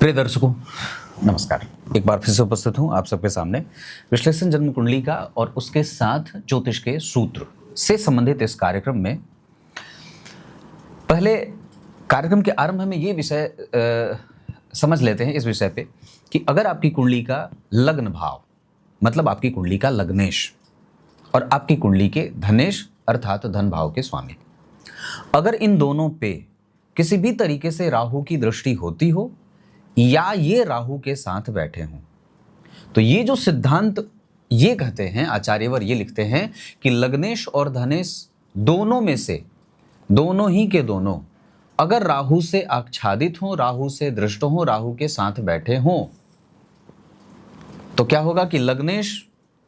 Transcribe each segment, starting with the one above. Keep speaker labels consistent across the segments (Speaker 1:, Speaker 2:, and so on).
Speaker 1: प्रिय दर्शकों, नमस्कार। एक बार फिर से उपस्थित हूं आप सबके सामने विश्लेषण जन्म कुंडली का और उसके साथ ज्योतिष के सूत्र से संबंधित इस कार्यक्रम में। पहले कार्यक्रम के आरंभ में ये विषय समझ लेते हैं इस विषय पे कि अगर आपकी कुंडली का लग्न भाव मतलब आपकी कुंडली का लग्नेश और आपकी कुंडली के धनेश अर्थात धन भाव के स्वामी, अगर इन दोनों पे किसी भी तरीके से राहु की दृष्टि होती हो या ये राहु के साथ बैठे हों, तो ये जो सिद्धांत ये कहते हैं, आचार्यवर ये लिखते हैं कि लग्नेश और धनेश दोनों में से दोनों ही के दोनों अगर राहु से आच्छादित हों, राहु से दृष्ट हों, राहु के साथ बैठे हों, तो क्या होगा कि लग्नेश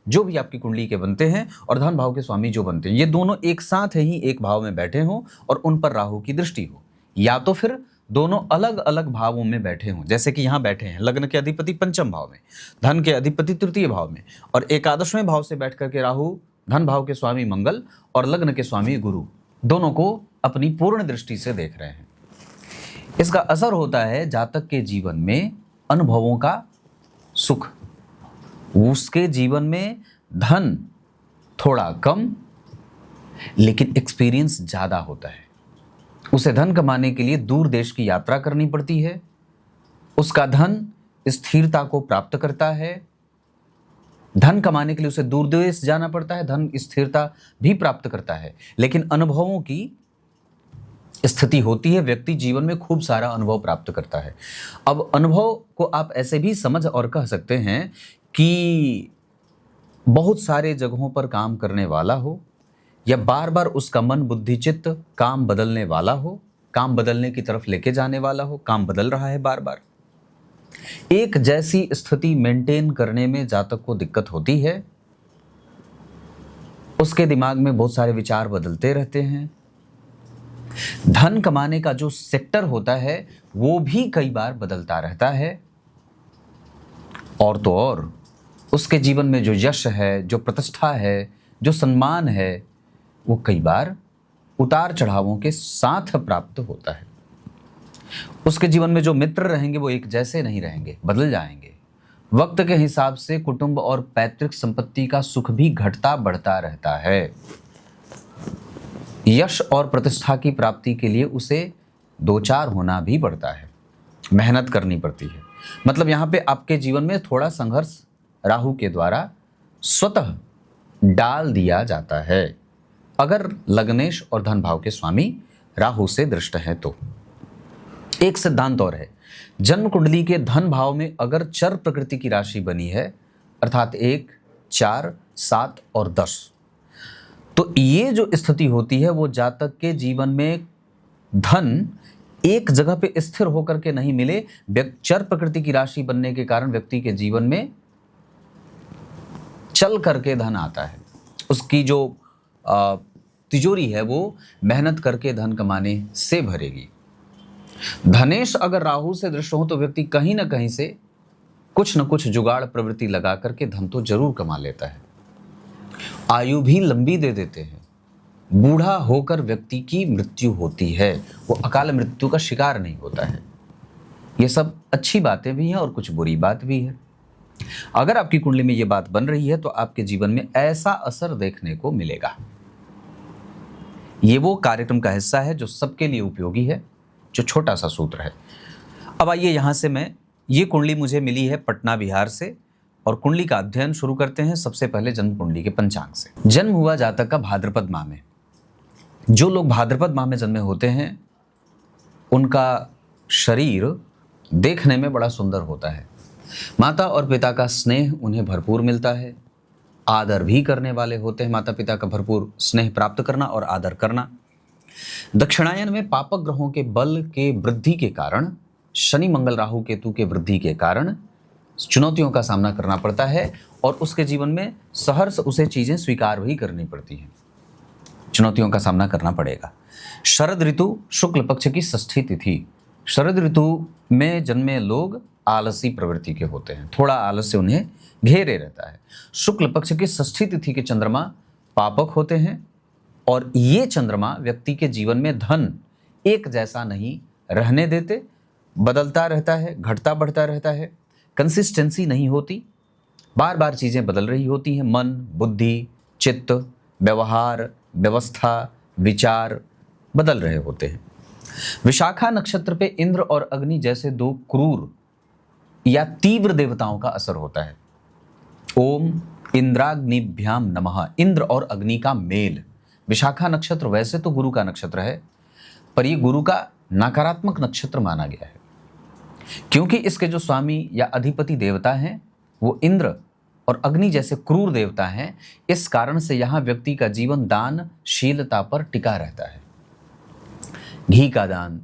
Speaker 1: जो भी आपकी कुंडली के बनते हैं और धन भाव के स्वामी जो बनते हैं, ये दोनों एक साथ ही एक भाव में बैठे हों और उन पर राहु की दृष्टि हो, या तो फिर दोनों अलग अलग भावों में बैठे हों। जैसे कि यहां बैठे हैं, लग्न के अधिपति पंचम भाव में, धन के अधिपति तृतीय भाव में और एकादशवें भाव से बैठ करके राहु धन भाव के स्वामी मंगल और लग्न के स्वामी गुरु दोनों को अपनी पूर्ण दृष्टि से देख रहे हैं। इसका असर होता है जातक के जीवन में अनुभवों का सुख, उसके जीवन में धन थोड़ा कम लेकिन एक्सपीरियंस ज्यादा होता है। उसे धन कमाने के लिए दूर देश की यात्रा करनी पड़ती है, उसका धन स्थिरता को प्राप्त करता है। धन कमाने के लिए उसे दूर देश जाना पड़ता है, धन स्थिरता भी प्राप्त करता है, लेकिन अनुभवों की स्थिति होती है, व्यक्ति जीवन में खूब सारा अनुभव प्राप्त करता है। अब अनुभव को आप ऐसे भी समझ और कह सकते हैं कि बहुत सारे जगहों पर काम करने वाला हो या बार बार उसका मन बुद्धि चित्त काम बदलने वाला हो, काम बदलने की तरफ लेके जाने वाला हो, काम बदल रहा है बार बार। एक जैसी स्थिति मेंटेन करने में जातक को दिक्कत होती है, उसके दिमाग में बहुत सारे विचार बदलते रहते हैं। धन कमाने का जो सेक्टर होता है वो भी कई बार बदलता रहता है, और तो और उसके जीवन में जो यश है, जो प्रतिष्ठा है, जो सम्मान है, वो कई बार उतार चढ़ावों के साथ प्राप्त होता है। उसके जीवन में जो मित्र रहेंगे वो एक जैसे नहीं रहेंगे, बदल जाएंगे। वक्त के हिसाब से कुटुंब और पैतृक संपत्ति का सुख भी घटता बढ़ता रहता है। यश और प्रतिष्ठा की प्राप्ति के लिए उसे दो चार होना भी पड़ता है, मेहनत करनी पड़ती है। मतलब यहाँ पे आपके जीवन में थोड़ा संघर्ष राहु के द्वारा स्वतः डाल दिया जाता है अगर लग्नेश और धन भाव के स्वामी राहु से दृष्ट हैं तो। एक सिद्धांत और है, जन्म कुंडली के धन भाव में अगर चर प्रकृति की राशि बनी है अर्थात 1, 4, 7 और 10, तो ये जो स्थिति होती है वो जातक के जीवन में धन एक जगह पे स्थिर होकर के नहीं मिले। चर प्रकृति की राशि बनने के कारण व्यक्ति के जीवन में चल करके धन आता है। उसकी जो तिजोरी है वो मेहनत करके धन कमाने से भरेगी। धनेश अगर राहु से दृष्ट हो तो व्यक्ति कहीं ना कहीं से कुछ न कुछ जुगाड़ प्रवृत्ति लगा करके धन तो जरूर कमा लेता है। आयु भी लंबी दे देते हैं। बूढ़ा होकर व्यक्ति की मृत्यु होती है, वो अकाल मृत्यु का शिकार नहीं होता है। ये सब अच्छी बातें भी हैं और कुछ बुरी बात भी है। अगर आपकी कुंडली में ये बात बन रही है तो आपके जीवन में ऐसा असर देखने को मिलेगा। ये वो कार्यक्रम का हिस्सा है जो सबके लिए उपयोगी है, जो छोटा सा सूत्र है। अब आइए यहां से ये कुंडली मुझे मिली है पटना बिहार से और कुंडली का अध्ययन शुरू करते हैं। सबसे पहले जन्म कुंडली के पंचांग से। जन्म हुआ जातक का भाद्रपद माह में। जो लोग भाद्रपद माह में जन्मे होते हैं उनका शरीर देखने में बड़ा सुंदर होता है। माता और पिता का स्नेह उन्हें भरपूर मिलता है, आदर भी करने वाले होते हैं। माता पिता का भरपूर स्नेह प्राप्त करना और आदर करना। दक्षिणायन में पापक ग्रहों के बल के वृद्धि के कारण, शनि मंगल राहु केतु के वृद्धि के कारण चुनौतियों का सामना करना पड़ता है और उसके जीवन में सहर्ष उसे चीजें स्वीकार भी करनी पड़ती हैं। चुनौतियों का सामना करना पड़ेगा। शरद ऋतु शुक्ल पक्ष की षष्ठी तिथि। शरद ऋतु में जन्मे लोग आलसी प्रवृत्ति के होते हैं, थोड़ा आलस्य उन्हें घेरे रहता है। शुक्ल पक्ष की षष्ठी तिथि के चंद्रमा पापक होते हैं और ये चंद्रमा व्यक्ति के जीवन में धन एक जैसा नहीं रहने देते। बदलता रहता है, घटता बढ़ता रहता है, कंसिस्टेंसी नहीं होती, बार बार चीज़ें बदल रही होती हैं। मन, बुद्धि, चित्त, व्यवहार, व्यवस्था, विचार बदल रहे होते हैं। विशाखा नक्षत्र पे इंद्र और अग्नि जैसे दो क्रूर या तीव्र देवताओं का असर होता है। ओम इंद्राग्निभ्याम नमः। इंद्र और अग्नि का मेल। विशाखा नक्षत्र वैसे तो गुरु का नक्षत्र है, पर यह गुरु का नकारात्मक नक्षत्र माना गया है, क्योंकि इसके जो स्वामी या अधिपति देवता हैं वो इंद्र और अग्नि जैसे क्रूर देवता हैं। इस कारण से यहां व्यक्ति का जीवन दानशीलता पर टिका रहता है। घी का दान,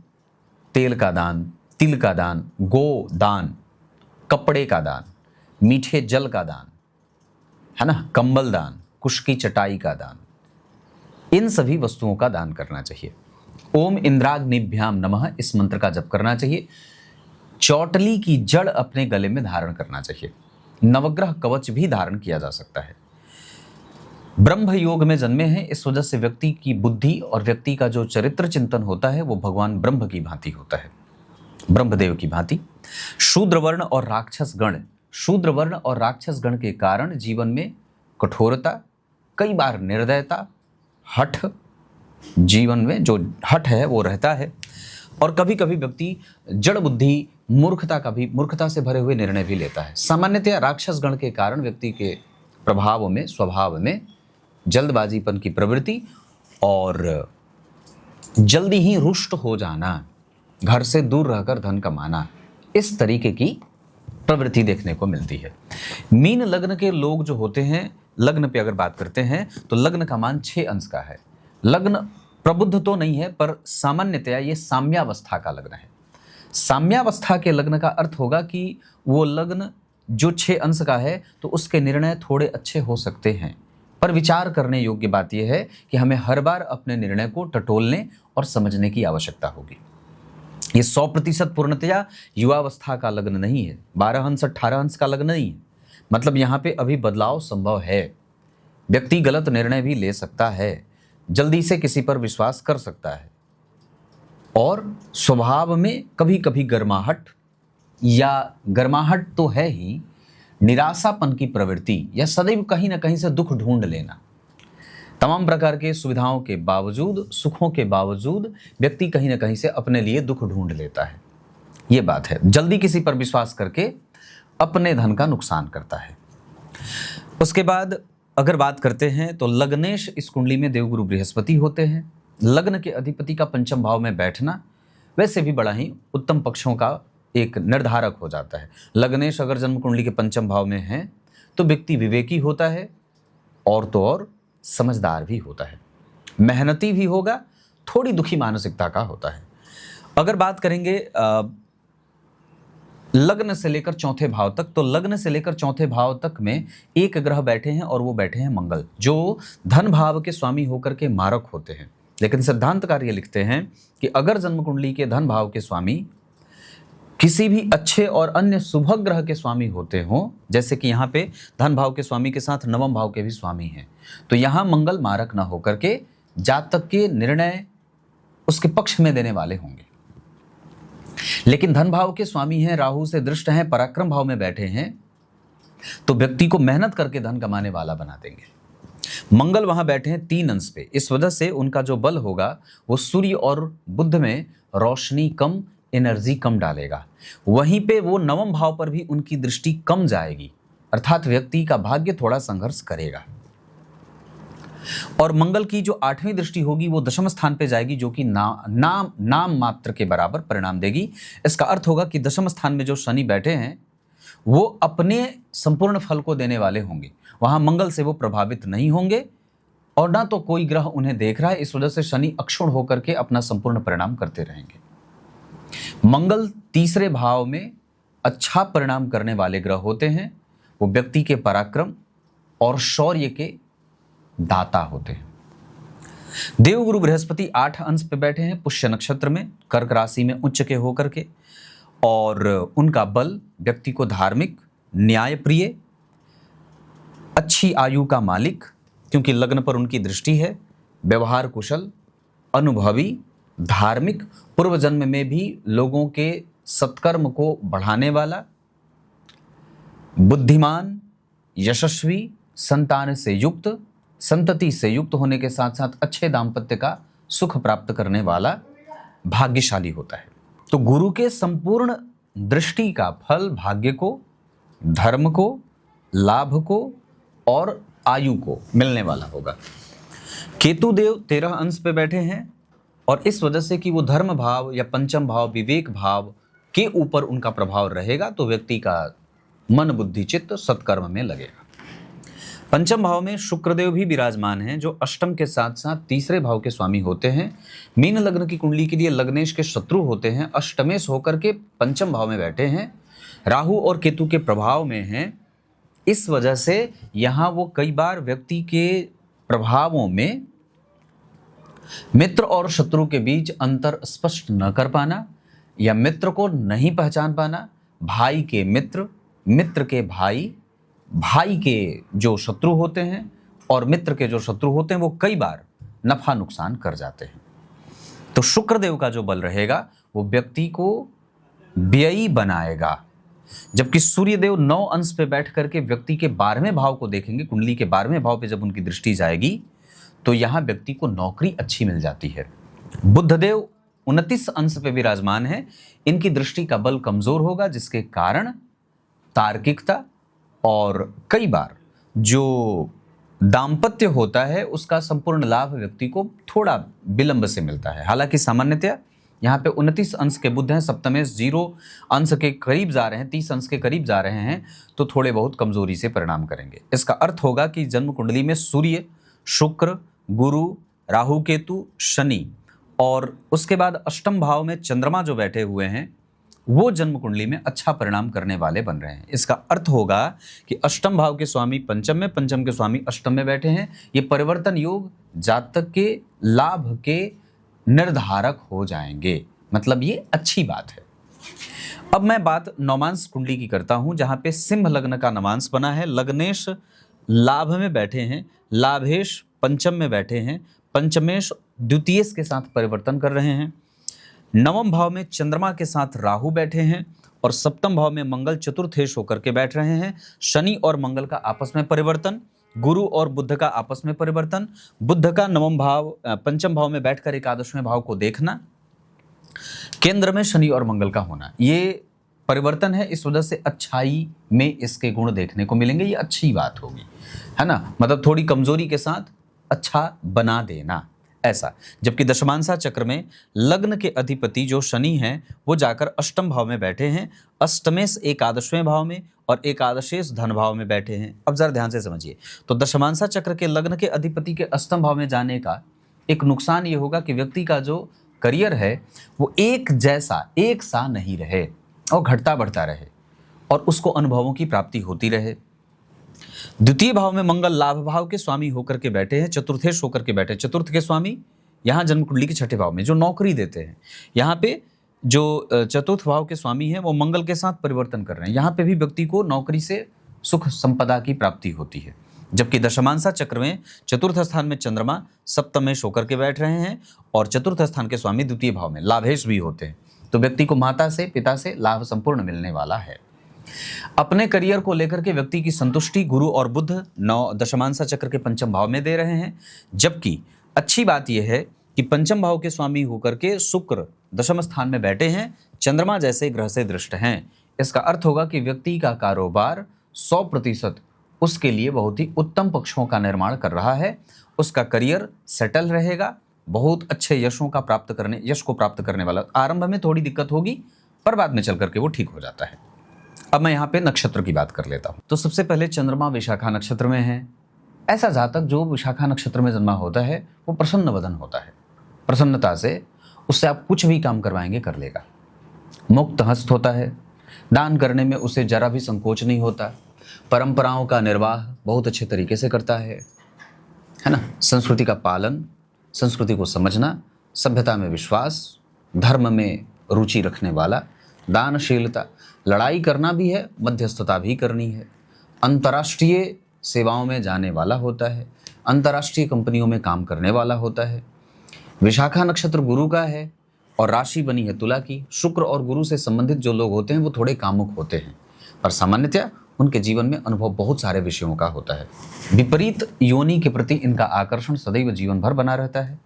Speaker 1: तेल का दान, तिल का दान, गो दान, कपड़े का दान, मीठे जल का दान, है ना, कंबल दान, कुश की चटाई का दान, इन सभी वस्तुओं का दान करना चाहिए। ओम इंद्राग्निभ्याम नमः इस मंत्र का जप करना चाहिए। चौटली की जड़ अपने गले में धारण करना चाहिए। नवग्रह कवच भी धारण किया जा सकता है। ब्रह्म योग में जन्मे हैं, इस वजह से व्यक्ति की बुद्धि और व्यक्ति का जो चरित्र चिंतन होता है वो भगवान ब्रह्म की भांति होता है, ब्रह्मदेव की भांति। शूद्र वर्ण और राक्षस गण, शूद्र वर्ण और राक्षस गण के कारण जीवन में कठोरता, कई बार निर्दयता, हठ, जीवन में जो हठ है वो रहता है, और कभी कभी व्यक्ति जड़ बुद्धि, मूर्खता से भरे हुए निर्णय भी लेता है। सामान्यतया राक्षस गण के कारण व्यक्ति के प्रभाव में, स्वभाव में जल्दबाजीपन की प्रवृत्ति और जल्दी ही रुष्ट हो जाना, घर से दूर रहकर धन कमाना, इस तरीके की प्रवृत्ति देखने को मिलती है। मीन लग्न के लोग जो होते हैं, लग्न पे अगर बात करते हैं तो लग्न का मान 6 अंश का है। लग्न प्रबुद्ध तो नहीं है, पर सामान्यतया ये साम्यावस्था का लग्न है। साम्यावस्था के लग्न का अर्थ होगा कि वो लग्न जो 6 अंश का है तो उसके निर्णय थोड़े अच्छे हो सकते हैं, पर विचार करने योग्य बात यह है कि हमें हर बार अपने निर्णय को टटोलने और समझने की आवश्यकता होगी। ये 100% पूर्णतया युवावस्था का लग्न नहीं है, 12 अंश 18 अंश का लग्न नहीं है। मतलब यहाँ पे अभी बदलाव संभव है। व्यक्ति गलत निर्णय भी ले सकता है, जल्दी से किसी पर विश्वास कर सकता है, और स्वभाव में कभी कभी गर्माहट, या गर्माहट तो है ही, निराशापन की प्रवृत्ति, या सदैव कहीं ना कहीं से दुख ढूंढ लेना। तमाम प्रकार के सुविधाओं के बावजूद, सुखों के बावजूद व्यक्ति कहीं ना कहीं से अपने लिए दुख ढूंढ लेता है। ये बात है, जल्दी किसी पर विश्वास करके अपने धन का नुकसान करता है। उसके बाद अगर बात करते हैं तो लग्नेश इस कुंडली में देवगुरु बृहस्पति होते हैं। लग्न के अधिपति का पंचम भाव में बैठना वैसे भी बड़ा ही उत्तम पक्षों का एक निर्धारक हो जाता है। लग्नेश अगर जन्म कुंडली के पंचम भाव में है तो व्यक्ति विवेकी होता है, और तो और समझदार भी होता है, मेहनती भी होगा, थोड़ी दुखी मानसिकता का होता है। अगर बात करेंगे लग्न से लेकर चौथे भाव तक, तो लग्न से लेकर चौथे भाव तक में एक ग्रह बैठे हैं, और वो बैठे हैं मंगल, जो धन भाव के स्वामी होकर के मारक होते हैं। लेकिन सिद्धांतकार ये लिखते हैं कि अगर जन्म कुंडली के धन भाव के स्वामी किसी भी अच्छे और अन्य शुभ ग्रह के स्वामी होते हों, जैसे कि यहाँ पे धन भाव के स्वामी के साथ नवम भाव के भी स्वामी हैं, तो यहाँ मंगल मारक ना होकर के जातक के निर्णय उसके पक्ष में देने वाले होंगे। लेकिन धन भाव के स्वामी हैं, राहु से दृष्ट हैं, पराक्रम भाव में बैठे हैं, तो व्यक्ति को मेहनत करके धन कमाने वाला बना देंगे। मंगल वहां बैठे हैं 3 अंश पे, इस वजह से उनका जो बल होगा वो सूर्य और बुध में रोशनी कम, एनर्जी कम डालेगा। वहीं पे वो नवम भाव पर भी उनकी दृष्टि कम जाएगी, अर्थात व्यक्ति का भाग्य थोड़ा संघर्ष करेगा। और मंगल की जो 8वीं दृष्टि होगी वो दशम स्थान पे जाएगी, जो कि नाम मात्र के बराबर परिणाम देगी। इसका अर्थ होगा कि दशम स्थान में जो शनि बैठे हैं वो अपने संपूर्ण फल को देने वाले होंगे, वहां मंगल से वो प्रभावित नहीं होंगे, और ना तो कोई ग्रह उन्हें देख रहा है। इस वजह से शनि अक्षुण होकर के अपना संपूर्ण परिणाम करते रहेंगे। मंगल तीसरे भाव में अच्छा परिणाम करने वाले ग्रह होते हैं, वो व्यक्ति के पराक्रम और शौर्य के दाता होते हैं। देवगुरु बृहस्पति 8 अंश पे बैठे हैं पुष्य नक्षत्र में, कर्क राशि में उच्च के होकर के, और उनका बल व्यक्ति को धार्मिक, न्यायप्रिय, अच्छी आयु का मालिक, क्योंकि लग्न पर उनकी दृष्टि है, व्यवहार कुशल, अनुभवी, धार्मिक, पूर्व जन्म में भी लोगों के सत्कर्म को बढ़ाने वाला, बुद्धिमान, यशस्वी, संतान से युक्त, संतति से युक्त होने के साथ साथ अच्छे दाम्पत्य का सुख प्राप्त करने वाला भाग्यशाली होता है। तो गुरु के संपूर्ण दृष्टि का फल भाग्य को, धर्म को, लाभ को और आयु को मिलने वाला होगा। केतु देव 13 अंश पे बैठे हैं और इस वजह से कि वो धर्म भाव या पंचम भाव, विवेक भाव के ऊपर उनका प्रभाव रहेगा, तो व्यक्ति का मन, बुद्धि, चित्त सत्कर्म में लगेगा। पंचम भाव में शुक्रदेव भी विराजमान हैं, जो अष्टम के साथ साथ तीसरे भाव के स्वामी होते हैं। मीन लग्न की कुंडली के लिए लग्नेश के शत्रु होते हैं, अष्टमेश होकर के पंचम भाव में बैठे हैं, राहु और केतु के प्रभाव में हैं। इस वजह से यहाँ वो कई बार व्यक्ति के प्रभावों में मित्र और शत्रु के बीच अंतर स्पष्ट न कर पाना या मित्र को नहीं पहचान पाना, भाई के मित्र, मित्र के भाई, भाई के जो शत्रु होते हैं और मित्र के जो शत्रु होते हैं वो कई बार नफा नुकसान कर जाते हैं। तो शुक्रदेव का जो बल रहेगा वो व्यक्ति को व्ययी बनाएगा, जबकि सूर्यदेव 9 अंश पे बैठ करके व्यक्ति के 12वें भाव को देखेंगे। कुंडली के 12वें भाव पे जब उनकी दृष्टि जाएगी तो यहाँ व्यक्ति को नौकरी अच्छी मिल जाती है। बुधदेव 29 अंश पे विराजमान है, इनकी दृष्टि का बल कमजोर होगा, जिसके कारण तार्किकता और कई बार जो दाम्पत्य होता है उसका संपूर्ण लाभ व्यक्ति को थोड़ा विलंब से मिलता है। हालांकि सामान्यतया यहाँ पे 29 अंश के बुध हैं, सप्तमेश 0 अंश के करीब जा रहे हैं, 30 अंश के करीब जा रहे हैं, तो थोड़े बहुत कमजोरी से परिणाम करेंगे। इसका अर्थ होगा कि जन्म कुंडली में सूर्य, शुक्र, गुरु, राहु, केतु, शनि और उसके बाद अष्टम भाव में चंद्रमा जो बैठे हुए हैं वो जन्म कुंडली में अच्छा परिणाम करने वाले बन रहे हैं। इसका अर्थ होगा कि अष्टम भाव के स्वामी पंचम में, पंचम के स्वामी अष्टम में बैठे हैं। ये परिवर्तन योग जातक के लाभ के निर्धारक हो जाएंगे, मतलब ये अच्छी बात है। अब मैं बात नवमांश कुंडली की करता हूं, जहां पे सिंह लग्न का नवांश बना है। लग्नेश लाभ में बैठे हैं, लाभेश पंचम में बैठे हैं, पंचमेश द्वितीयेश के साथ परिवर्तन कर रहे हैं। नवम भाव में चंद्रमा के साथ राहु बैठे हैं और सप्तम भाव में मंगल चतुर्थेश होकर के बैठ रहे हैं। शनि और मंगल का आपस में परिवर्तन, गुरु और बुध का आपस में परिवर्तन, बुध का नवम भाव पंचम भाव में बैठकर एकादशवें भाव को देखना, केंद्र में शनि और मंगल का होना, ये परिवर्तन है। इस वजह से अच्छाई में इसके गुण देखने को मिलेंगे, ये अच्छी बात होगी, है ना। मतलब थोड़ी कमजोरी के साथ अच्छा बना देना, ऐसा। जबकि दशमांशा चक्र में लग्न के अधिपति जो शनि हैं वो जाकर अष्टम भाव में बैठे हैं, अष्टमेश एकादशवें भाव में और एकादशेश धन भाव में बैठे हैं। अब जरा ध्यान से समझिए, तो दशमांशा चक्र के लग्न के अधिपति के अष्टम भाव में जाने का एक नुकसान ये होगा कि व्यक्ति का जो करियर है वो एक सा नहीं रहे और घटता बढ़ता रहे और उसको अनुभवों की प्राप्ति होती रहे। द्वितीय भाव में मंगल लाभ भाव के स्वामी होकर के बैठे हैं, चतुर्थेश होकर के बैठे। चतुर्थ के स्वामी यहाँ जन्म कुंडली के छठे भाव में जो नौकरी देते हैं, यहाँ पे जो चतुर्थ भाव के स्वामी हैं वो मंगल के साथ परिवर्तन कर रहे हैं। यहाँ पे भी व्यक्ति को नौकरी से सुख संपदा की प्राप्ति होती है। जबकि दशमांशा चक्र में चतुर्थ स्थान में चंद्रमा सप्तमेश होकर के बैठ रहे हैं और चतुर्थ स्थान के स्वामी द्वितीय भाव में लाभेश भी होते हैं। तो व्यक्ति को माता से, पिता से लाभ संपूर्ण मिलने वाला है। अपने करियर को लेकर के व्यक्ति की संतुष्टि गुरु और बुध दशमांशा चक्र के पंचम भाव में दे रहे हैं। जबकि अच्छी बात यह है कि पंचम भाव के स्वामी होकर के शुक्र दशम स्थान में बैठे हैं, चंद्रमा जैसे ग्रह से दृष्ट हैं। इसका अर्थ होगा कि व्यक्ति का कारोबार 100% उसके लिए बहुत ही उत्तम पक्षों का निर्माण कर रहा है। उसका करियर सेटल रहेगा, बहुत अच्छे यश को प्राप्त करने वाला। आरंभ में थोड़ी दिक्कत होगी पर बाद में चल करके वो ठीक हो जाता है। अब मैं यहाँ पे नक्षत्र की बात कर लेता हूँ। तो सबसे पहले चंद्रमा विशाखा नक्षत्र में है। ऐसा जातक जो विशाखा नक्षत्र में जन्मा होता है वो प्रसन्न वदन होता है, प्रसन्नता से उससे आप कुछ भी काम करवाएंगे कर लेगा। मुक्त हस्त होता है, दान करने में उसे जरा भी संकोच नहीं होता, परंपराओं का निर्वाह बहुत अच्छे तरीके से करता है ना। संस्कृति का पालन, संस्कृति को समझना, सभ्यता में विश्वास, धर्म में रुचि रखने वाला, दानशीलता, लड़ाई करना भी है, मध्यस्थता भी करनी है, अंतर्राष्ट्रीय सेवाओं में जाने वाला होता है, अंतर्राष्ट्रीय कंपनियों में काम करने वाला होता है। विशाखा नक्षत्र गुरु का है और राशि बनी है तुला की। शुक्र और गुरु से संबंधित जो लोग होते हैं वो थोड़े कामुक होते हैं, पर सामान्यतया उनके जीवन में अनुभव बहुत सारे विषयों का होता है। विपरीत योनि के प्रति इनका आकर्षण सदैव जीवन भर बना रहता है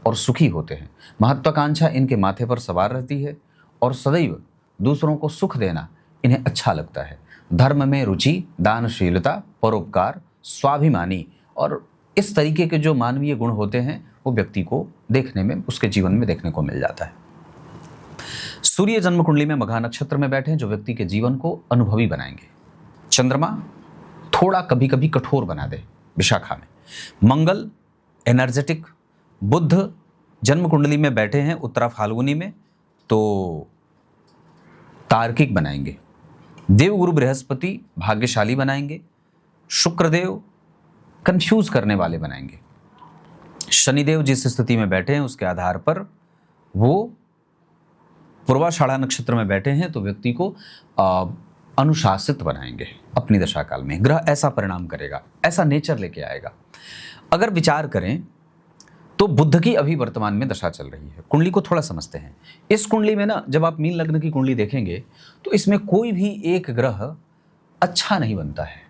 Speaker 1: और सुखी होते हैं। महत्वाकांक्षा इनके माथे पर सवार रहती है और सदैव दूसरों को सुख देना इन्हें अच्छा लगता है। धर्म में रुचि, दानशीलता, परोपकार, स्वाभिमानी और इस तरीके के जो मानवीय गुण होते हैं वो व्यक्ति को देखने में, उसके जीवन में देखने को मिल जाता है। सूर्य जन्म कुंडली में मघा नक्षत्र में बैठे हैं जो व्यक्ति के जीवन को अनुभवी बनाएंगे। चंद्रमा थोड़ा कभी कभी कठोर बना दे विशाखा में। मंगल एनर्जेटिक। बुध जन्म कुंडली में बैठे हैं उत्तरा फाल्गुनी में तो तार्किक बनाएंगे। देवगुरु बृहस्पति भाग्यशाली बनाएंगे। शुक्रदेव कंफ्यूज करने वाले बनाएंगे। शनिदेव जिस स्थिति में बैठे हैं उसके आधार पर वो पूर्वाषाढ़ा नक्षत्र में बैठे हैं तो व्यक्ति को अनुशासित बनाएंगे अपनी दशा काल में। ग्रह ऐसा परिणाम करेगा, ऐसा नेचर लेके आएगा। अगर विचार करें तो बुध की अभी वर्तमान में दशा चल रही है। कुंडली को थोड़ा समझते हैं। इस कुंडली में ना, जब आप मीन लग्न की कुंडली देखेंगे तो इसमें कोई भी एक ग्रह अच्छा नहीं बनता है।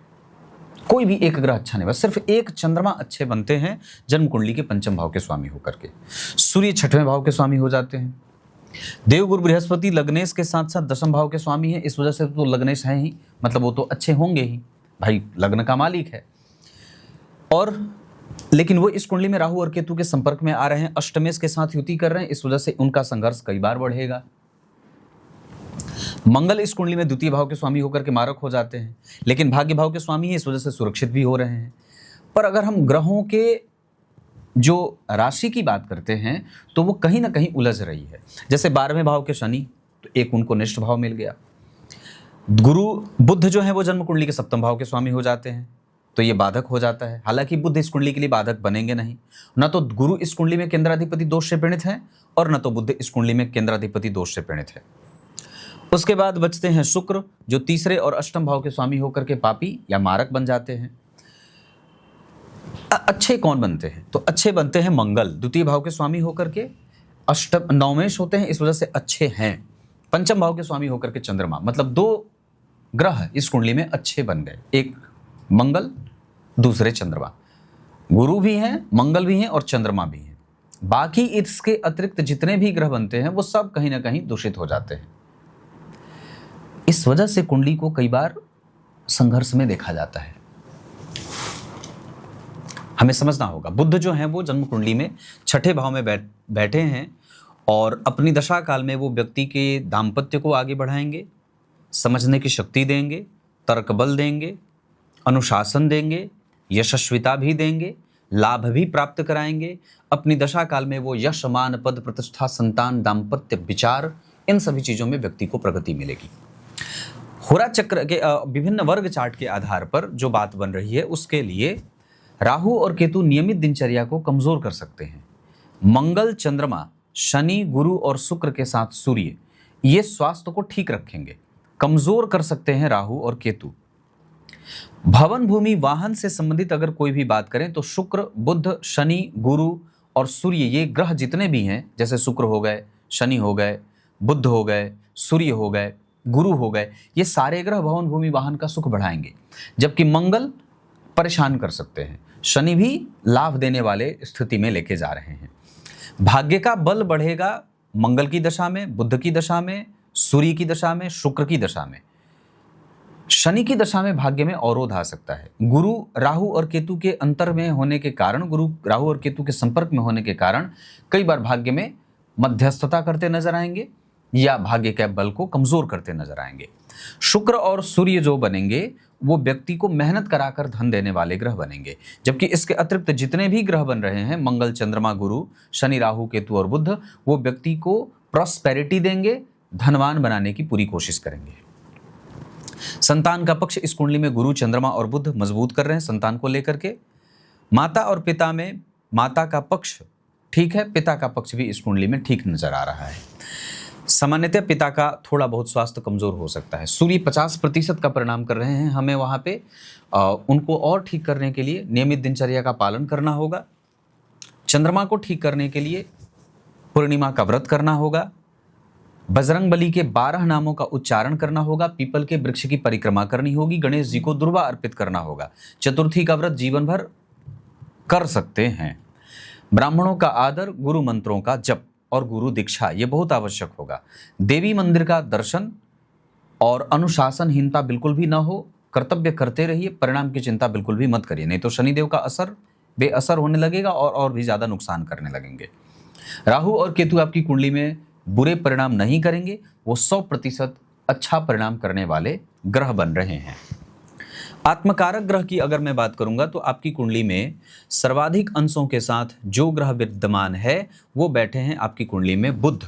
Speaker 1: कोई भी एक ग्रह अच्छा नहीं बनता, सिर्फ एक चंद्रमा अच्छे बनते हैं जन्म कुंडली के पंचम भाव के स्वामी होकर के। सूर्य छठवें भाव के स्वामी हो जाते हैं। देवगुरु बृहस्पति लग्नेश के साथ साथ दशम भाव के स्वामी है। इस वजह से तो लग्नेश है ही, मतलब वो तो अच्छे होंगे ही, भाई लग्न का मालिक है। और लेकिन वो इस कुंडली में राहु और केतु के संपर्क में आ रहे हैं, अष्टमेश के साथ युति कर रहे हैं। इस वजह से उनका संघर्ष कई बार बढ़ेगा। मंगल इस कुंडली में द्वितीय भाव के स्वामी होकर के मारक हो जाते हैं, लेकिन भाग्य भाव के स्वामी है, इस वजह से सुरक्षित भी हो रहे हैं। पर अगर हम ग्रहों के जो राशि की बात करते हैं तो वो कहीं ना कहीं उलझ रही है। जैसे 12वें भाव के शनि, तो एक उनको निष्ठ भाव मिल गया। बुध जो है वो जन्म कुंडली के सप्तम भाव के स्वामी हो जाते हैं, तो ये बाधक हो जाता है। हालांकि बुध इस कुंडली के लिए बाधक बनेंगे नहीं। न तो गुरु इस कुंडली में केंद्राधिपति दोष से पीड़ित है और न तो बुध इस कुंडली में केंद्राधिपति दोष से पीड़ित है। उसके बाद बचते हैं शुक्र, जो तीसरे और अष्टम भाव के स्वामी होकर के पापी या मारक बन जाते हैं। अच्छे कौन बनते हैं? तो अच्छे बनते हैं मंगल, द्वितीय भाव के स्वामी होकर के नवमेश होते हैं, इस वजह से अच्छे हैं। पंचम भाव के स्वामी होकर के चंद्रमा, मतलब दो ग्रह इस कुंडली में अच्छे बन गए, एक मंगल दूसरे चंद्रमा। गुरु भी हैं, मंगल भी हैं और चंद्रमा भी हैं। बाकी इसके अतिरिक्त जितने भी ग्रह बनते हैं वो सब कहीं ना कहीं दूषित हो जाते हैं। इस वजह से कुंडली को कई बार संघर्ष में देखा जाता है। हमें समझना होगा, बुध जो है वो जन्म कुंडली में छठे भाव में बैठे हैं और अपनी दशा काल में वो व्यक्ति के दाम्पत्य को आगे बढ़ाएंगे, समझने की शक्ति देंगे, तर्क बल देंगे, अनुशासन देंगे, यशस्विता भी देंगे, लाभ भी प्राप्त कराएंगे। अपनी दशा काल में वो यश, मान, पद, प्रतिष्ठा, संतान, दाम्पत्य, विचार, इन सभी चीज़ों में व्यक्ति को प्रगति मिलेगी। होरा चक्र के विभिन्न वर्ग चार्ट के आधार पर जो बात बन रही है उसके लिए राहु और केतु नियमित दिनचर्या को कमजोर कर सकते हैं। मंगल, चंद्रमा, शनि, गुरु और शुक्र के साथ सूर्य ये स्वास्थ्य को ठीक रखेंगे। कमजोर कर सकते हैं राहु और केतु। भवन, भूमि, वाहन से संबंधित अगर कोई भी बात करें तो शुक्र, बुध, शनि, गुरु और सूर्य ये ग्रह जितने भी हैं, जैसे शुक्र हो गए, शनि हो गए, बुध हो गए, सूर्य हो गए, गुरु हो गए, ये सारे ग्रह भवन, भूमि, वाहन का सुख बढ़ाएंगे। जबकि मंगल परेशान कर सकते हैं, शनि भी लाभ देने वाले स्थिति में लेके जा रहे हैं। भाग्य का बल बढ़ेगा मंगल की दशा में, बुध की दशा में, सूर्य की दशा में, शुक्र की दशा में। शनि की दशा में भाग्य में अवरोध आ सकता है। गुरु राहु और केतु के अंतर में होने के कारण, गुरु राहु और केतु के संपर्क में होने के कारण कई बार भाग्य में मध्यस्थता करते नजर आएंगे या भाग्य के बल को कमजोर करते नजर आएंगे। शुक्र और सूर्य जो बनेंगे वो व्यक्ति को मेहनत कराकर धन देने वाले ग्रह बनेंगे। जबकि इसके अतिरिक्त जितने भी ग्रह बन रहे हैं, मंगल, चंद्रमा, गुरु, शनि, राहु, केतु और बुध, वो व्यक्ति को प्रॉस्पेरिटी देंगे, धनवान बनाने की पूरी कोशिश करेंगे। संतान का पक्ष इस कुंडली में गुरु, चंद्रमा और बुध मजबूत कर रहे हैं संतान को लेकर के। माता और पिता में माता का पक्ष ठीक है, पिता का पक्ष भी इस कुंडली में ठीक नजर आ रहा है। सामान्यतः पिता का थोड़ा बहुत स्वास्थ्य कमजोर हो सकता है। सूर्य 50% का परिणाम कर रहे हैं। हमें वहाँ पे उनको और ठीक करने के लिए नियमित दिनचर्या का पालन करना होगा। चंद्रमा को ठीक करने के लिए पूर्णिमा का व्रत करना होगा। बजरंग बली के 12 नामों का उच्चारण करना होगा, पीपल के वृक्ष की परिक्रमा करनी होगी, गणेश जी को दुर्वा अर्पित करना होगा, चतुर्थी का व्रत जीवन भर कर सकते हैं। ब्राह्मणों का आदर, गुरु मंत्रों का जप और गुरु दीक्षा ये बहुत आवश्यक होगा। देवी मंदिर का दर्शन और अनुशासनहीनता बिल्कुल भी ना हो, कर्तव्य करते रहिए, परिणाम की चिंता बिल्कुल भी मत करिए, नहीं तो शनिदेव का असर बेअसर होने लगेगा और भी ज्यादा नुकसान करने लगेंगे। राहु और केतु आपकी कुंडली में बुरे परिणाम नहीं करेंगे, वो 100% अच्छा परिणाम करने वाले ग्रह बन रहे हैं। आत्मकारक ग्रह की अगर मैं बात करूंगा तो आपकी कुंडली में सर्वाधिक अंशों के साथ जो ग्रह विद्यमान है वो बैठे हैं आपकी कुंडली में बुध।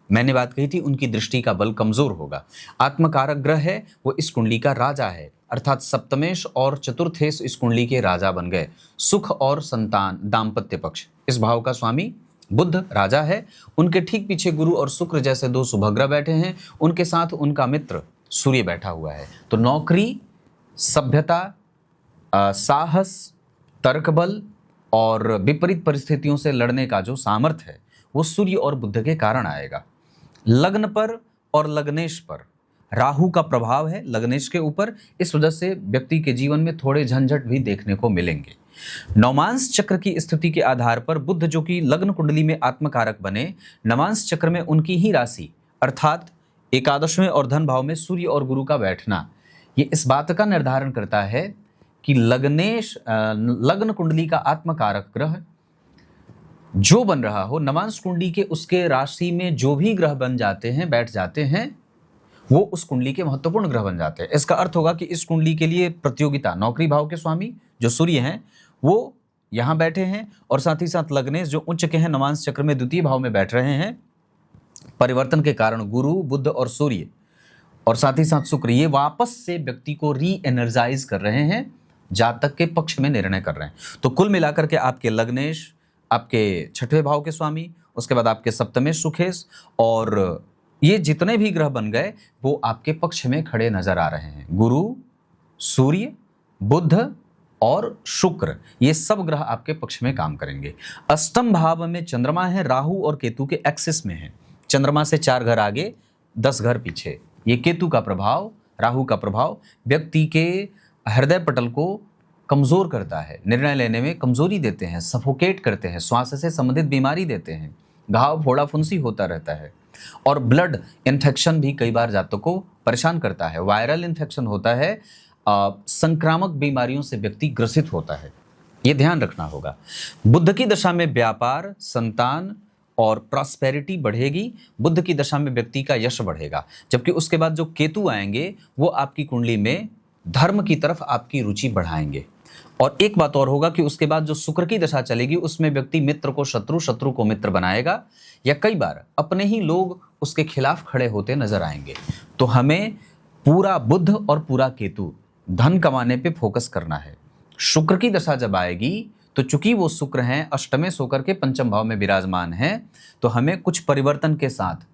Speaker 1: मैंने बात कही थी उनकी दृष्टि का बल कमजोर होगा। आत्मकारक ग्रह है, वो इस कुंडली का राजा है, अर्थात सप्तमेश और चतुर्थेश इस कुंडली के राजा बन गए। सुख और संतान, दाम्पत्य पक्ष, इस भाव का स्वामी बुध राजा है। उनके ठीक पीछे गुरु और शुक्र जैसे दो शुभग्रह बैठे हैं, उनके साथ उनका मित्र सूर्य बैठा हुआ है। तो नौकरी, सभ्यता, साहस, तर्क बल और विपरीत परिस्थितियों से लड़ने का जो सामर्थ्य है वो सूर्य और बुध के कारण आएगा। लग्न पर और लग्नेश पर राहु का प्रभाव है लग्नेश के ऊपर, इस वजह से व्यक्ति के जीवन में थोड़े झंझट भी देखने को मिलेंगे। नवांश चक्र की स्थिति के आधार पर बुध जो कि लग्न कुंडली में आत्मकारक बने, नवांश चक्र में उनकी ही राशि अर्थात एकादशवें और धन भाव में सूर्य और गुरु का बैठना, ये इस बात का निर्धारण करता है कि लग्न कुंडली का आत्मकारक ग्रह जो बन रहा हो, नवांश कुंडली के उसके राशि में जो भी ग्रह बन जाते हैं, बैठ जाते हैं, वो उस कुंडली के महत्वपूर्ण ग्रह बन जाते हैं। इसका अर्थ होगा कि इस कुंडली के लिए प्रतियोगिता, नौकरी भाव के स्वामी जो सूर्य हैं वो यहाँ बैठे हैं, और साथ ही साथ लग्नेश जो उच्च के हैं, नवांश चक्र में द्वितीय भाव में बैठ रहे हैं। परिवर्तन के कारण गुरु, बुध और सूर्य और साथ ही साथ शुक्र ये वापस से व्यक्ति को री एनर्जाइज कर रहे हैं, जातक के पक्ष में निर्णय कर रहे हैं। तो कुल मिलाकर के आपके लग्नेश, आपके छठवें भाव के स्वामी, उसके बाद आपके सप्तमेश सुखेश, और ये जितने भी ग्रह बन गए वो आपके पक्ष में खड़े नजर आ रहे हैं। गुरु, सूर्य, बुध और शुक्र ये सब ग्रह आपके पक्ष में काम करेंगे। अष्टम भाव में चंद्रमा है, राहु और केतु के एक्सिस में है। चंद्रमा से 4 घर आगे 10 घर पीछे। ये केतु का प्रभाव, राहु का प्रभाव व्यक्ति के हृदय पटल को कमजोर करता है, निर्णय लेने में कमजोरी देते हैं, सफोकेट करते हैं, श्वास से संबंधित बीमारी देते हैं, घाव फोड़ा फुंसी होता रहता है, और ब्लड इन्फेक्शन भी कई बार जातकों को परेशान करता है। वायरल इन्फेक्शन होता है, संक्रामक बीमारियों से व्यक्ति ग्रसित होता है, ये ध्यान रखना होगा। बुध की दशा में व्यापार, संतान और प्रॉस्पेरिटी बढ़ेगी। बुध की दशा में व्यक्ति का यश बढ़ेगा, जबकि उसके बाद जो केतु आएंगे वो आपकी कुंडली में धर्म की तरफ आपकी रुचि बढ़ाएंगे। और एक बात और होगा कि उसके बाद जो शुक्र की दशा चलेगी उसमें व्यक्ति मित्र को शत्रु, शत्रु को मित्र बनाएगा, या कई बार अपने ही लोग उसके खिलाफ खड़े होते नजर आएंगे। तो हमें पूरा बुध और पूरा केतु धन कमाने पे फोकस करना है। शुक्र की दशा जब आएगी तो चूंकि वो शुक्र हैं अष्टमेश होकर के पंचम भाव में विराजमान हैं, तो हमें कुछ परिवर्तन के साथ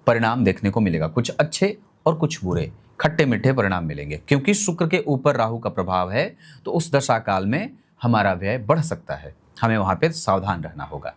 Speaker 1: परिणाम देखने को मिलेगा, कुछ अच्छे और कुछ बुरे, खट्टे मीठे परिणाम मिलेंगे। क्योंकि शुक्र के ऊपर राहु का प्रभाव है तो उस दशा काल में हमारा व्यय बढ़ सकता है, हमें वहां पे सावधान रहना होगा।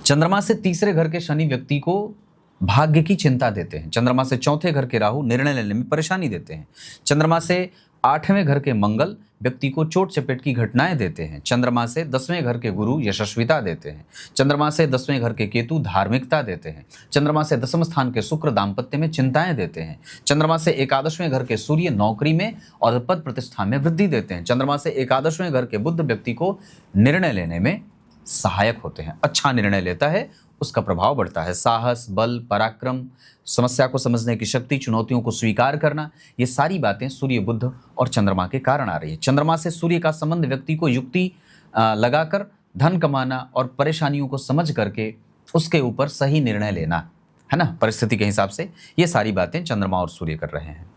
Speaker 1: चंद्रमा से तीसरे घर के शनि व्यक्ति को भाग्य की चिंता देते हैं। चंद्रमा से चौथे घर के राहु निर्णय लेने में परेशानी देते हैं। चंद्रमा से 8वें घर के मंगल व्यक्ति को चोट चपेट की घटनाएं देते हैं। चंद्रमा से 10वें घर के गुरु यशस्विता देते हैं। चंद्रमा से 10वें घर के केतु धार्मिकता देते हैं। चंद्रमा से 10वें स्थान के शुक्र दाम्पत्य में चिंताएं देते हैं। चंद्रमा से 11वें घर के सूर्य नौकरी में और पद प्रतिष्ठा में वृद्धि देते हैं। चंद्रमा से 11वें घर के बुध व्यक्ति को निर्णय लेने में सहायक होते हैं, अच्छा निर्णय लेता है, उसका प्रभाव बढ़ता है। साहस, बल, पराक्रम, समस्या को समझने की शक्ति, चुनौतियों को स्वीकार करना, ये सारी बातें सूर्य, बुध और चंद्रमा के कारण आ रही है। चंद्रमा से सूर्य का संबंध व्यक्ति को युक्ति लगाकर धन कमाना और परेशानियों को समझ करके उसके ऊपर सही निर्णय लेना है ना, परिस्थिति के हिसाब से, ये सारी बातें चंद्रमा और सूर्य कर रहे हैं।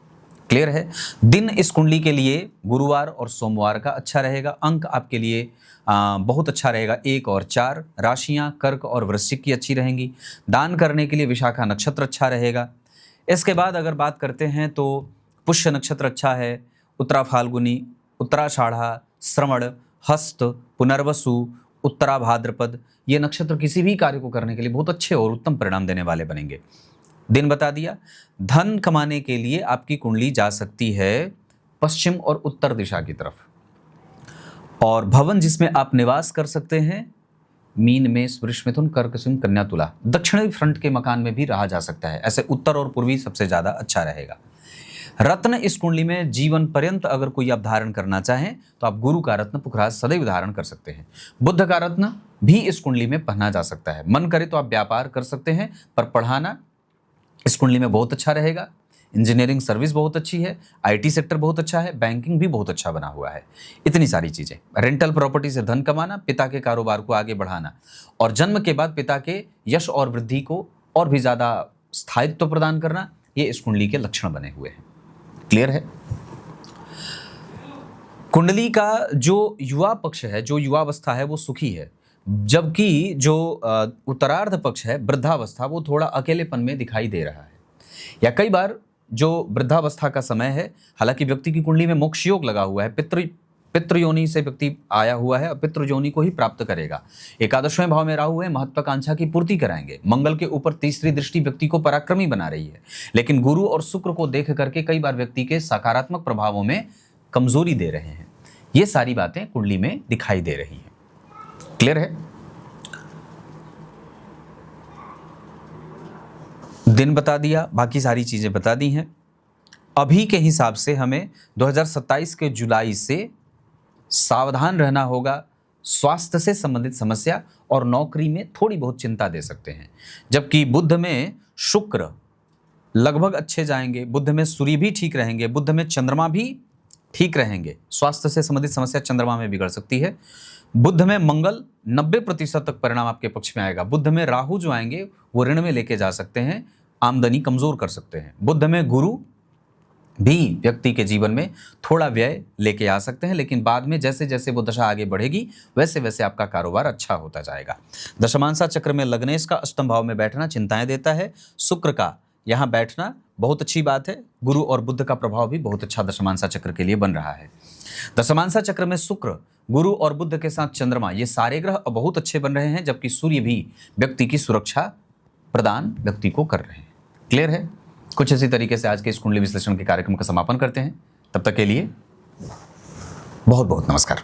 Speaker 1: क्लियर है। दिन इस कुंडली के लिए गुरुवार और सोमवार का अच्छा रहेगा। अंक आपके लिए बहुत अच्छा रहेगा 1 और 4। राशियां कर्क और वृश्चिक की अच्छी रहेंगी। दान करने के लिए विशाखा नक्षत्र अच्छा रहेगा। इसके बाद अगर बात करते हैं तो पुष्य नक्षत्र अच्छा है, उत्तरा फाल्गुनी, उत्तराषाढ़ा, श्रवण, हस्त, पुनर्वसु, उत्तरा भाद्रपद, ये नक्षत्र किसी भी कार्य को करने के लिए बहुत अच्छे और उत्तम परिणाम देने वाले बनेंगे। दिन बता दिया। धन कमाने के लिए आपकी कुंडली जा सकती है पश्चिम और उत्तर दिशा की तरफ, और भवन जिसमें आप निवास कर सकते हैं मीन, मेष, वृष, मिथुन, कर्क, सिंह, कन्या, तुला, दक्षिणी फ्रंट के मकान में भी रहा जा सकता है। ऐसे उत्तर और पूर्वी सबसे ज्यादा अच्छा रहेगा। रत्न इस कुंडली में जीवन पर्यंत अगर कोई आप धारण करना चाहें तो आप गुरु का रत्न पुखराज सदैव धारण कर सकते हैं। बुद्ध का रत्न भी इस कुंडली में पहना जा सकता है। मन करे तो आप व्यापार कर सकते हैं, पर पढ़ाना इस कुंडली में बहुत अच्छा रहेगा। इंजीनियरिंग सर्विस बहुत अच्छी है, आईटी सेक्टर बहुत अच्छा है, बैंकिंग भी बहुत अच्छा बना हुआ है। इतनी सारी चीजें, रेंटल प्रॉपर्टी से धन कमाना, पिता के कारोबार को आगे बढ़ाना, और जन्म के बाद पिता के यश और वृद्धि को और भी ज्यादा स्थायित्व प्रदान करना, ये इस कुंडली के लक्षण बने हुए हैं। क्लियर है? कुंडली का जो युवा पक्ष है, जो युवावस्था है, वो सुखी है, जबकि जो उत्तरार्ध पक्ष है, वृद्धावस्था, वो थोड़ा अकेलेपन में दिखाई दे रहा है। या कई बार जो वृद्धावस्था का समय है, हालांकि व्यक्ति की कुंडली में मोक्ष योग लगा हुआ है, पितृ योनि से व्यक्ति आया हुआ है और पितृ योनि को ही प्राप्त करेगा। एकादशवें भाव में राहु है, महत्वाकांक्षा की पूर्ति कराएंगे। मंगल के ऊपर तीसरी दृष्टि व्यक्ति को पराक्रमी बना रही है, लेकिन गुरु और शुक्र को देख करके कई बार व्यक्ति के सकारात्मक प्रभावों में कमजोरी दे रहे हैं। ये सारी बातें कुंडली में दिखाई दे रही हैं। क्लियर है? दिन बता दिया, बाकी सारी चीजें बता दी हैं। अभी के हिसाब से हमें 2027 के जुलाई से सावधान रहना होगा। स्वास्थ्य से संबंधित समस्या और नौकरी में थोड़ी बहुत चिंता दे सकते हैं। जबकि बुध में शुक्र लगभग अच्छे जाएंगे, बुध में सूर्य भी ठीक रहेंगे, बुध में चंद्रमा भी ठीक रहेंगे। स्वास्थ्य से संबंधित समस्या चंद्रमा में बिगड़ सकती है। बुध में मंगल 90% तक परिणाम आपके पक्ष में आएगा। बुध में राहु जो आएंगे वो ऋण में लेके जा सकते हैं, आमदनी कमजोर कर सकते हैं। बुध में गुरु भी व्यक्ति के जीवन में थोड़ा व्यय लेके आ सकते हैं, लेकिन बाद में जैसे जैसे वो दशा आगे बढ़ेगी वैसे वैसे आपका कारोबार अच्छा होता जाएगा। दशमांसा चक्र में लग्नेश का अष्टम भाव में बैठना चिंताएं देता है। शुक्र का यहाँ बैठना बहुत अच्छी बात है। गुरु और बुध का प्रभाव भी बहुत अच्छा दशमांसा चक्र के लिए बन रहा है। दशमांसा चक्र में शुक्र, गुरु और बुध के साथ चंद्रमा, ये सारे ग्रह बहुत अच्छे बन रहे हैं, जबकि सूर्य भी व्यक्ति की सुरक्षा प्रदान व्यक्ति को कर रहे हैं। क्लियर है? कुछ इसी तरीके से आज के इस कुंडली विश्लेषण के कार्यक्रम का समापन करते हैं। तब तक के लिए बहुत बहुत नमस्कार।